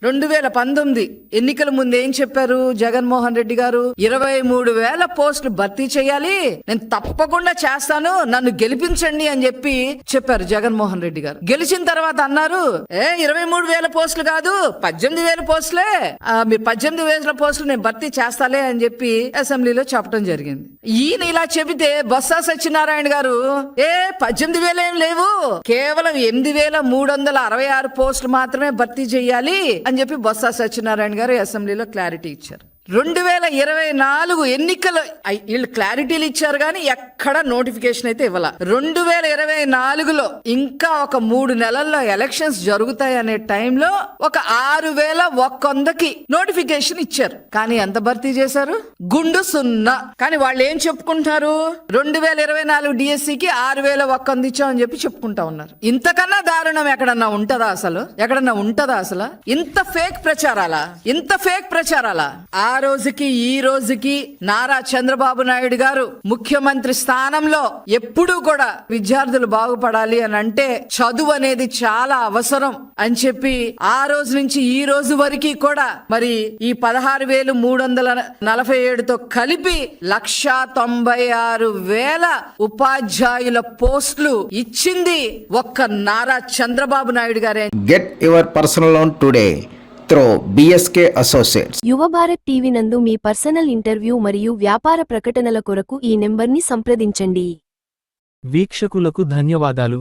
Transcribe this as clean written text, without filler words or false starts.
2019 ఎన్నికల ముందు ఏం చెప్పారు జగన్మోహన్ రెడ్డి గారు? 23,000 పోస్టులు భర్తీ చేయాలి, నేను తప్పకుండా చేస్తాను, నన్ను గెలిపించండి అని చెప్పి చెప్పారు జగన్మోహన్ రెడ్డి గారు. గెలిచిన తర్వాత అన్నారు 23,000 పోస్టులు కాదు 18,000 పోస్టులే, మీరు 18,000 పోస్టులు నేను భర్తీ చేస్తాలే అని చెప్పి అసెంబ్లీలో చెప్పడం జరిగింది. ఈయన ఇలా చెబితే బొత్స సత్యనారాయణ గారు 18,000 ఏం లేవు, కేవలం 8,366 పోస్టులు మాత్రమే భర్తీ చేయాలి అని చెప్పి బొత్స సత్యనారాయణ గారు అసెంబ్లీలో క్లారిటీ ఇచ్చారు. 2024 ఎన్నికలు వీళ్ళు క్లారిటీలు ఇచ్చారు కానీ ఎక్కడ నోటిఫికేషన్ అయితే ఇవ్వాల. 2024లో ఇంకా ఒక 3 నెలల్లో ఎలక్షన్స్ జరుగుతాయి అనే టైంలో ఒక 6,100కి నోటిఫికేషన్ ఇచ్చారు. కానీ ఎంత భర్తీ చేశారు? గుండు 0. కానీ వాళ్ళు ఏం చెప్పుకుంటారు? 2024 డిఎస్సికి 6,100 ఇచ్చామని చెప్పి చెప్పుకుంటా ఉన్నారు. ఇంతకన్నా దారుణం ఎక్కడన్నా ఉంటదా అసలు? ఎక్కడన్నా ఉంటదా అసలు? ఇంత ఫేక్ ప్రచారాలా? ఆ రోజుకి ఈ రోజుకి నారా చంద్రబాబు నాయుడు గారు ముఖ్యమంత్రి స్థానంలో ఎప్పుడూ కూడా విద్యార్థులు బాగుపడాలి అని అంటే చదువు అనేది చాలా అవసరం అని చెప్పి ఆ రోజు నుంచి ఈ రోజు వరకు కూడా మరి ఈ 16,347తో కలిపి 196,000 ఉపాధ్యాయుల పోస్టులు ఇచ్చింది ఒక్క నారా చంద్రబాబు నాయుడు గారే. Get your personal loan today through BSK associates. యువ భారత్ టీవీ నందు మీ పర్సనల్ ఇంటర్వ్యూ మరియు వ్యాపార ప్రకటనల కొరకు ఈ నెంబర్ని సంప్రదించండి. వీక్షకులకు ధన్యవాదాలు.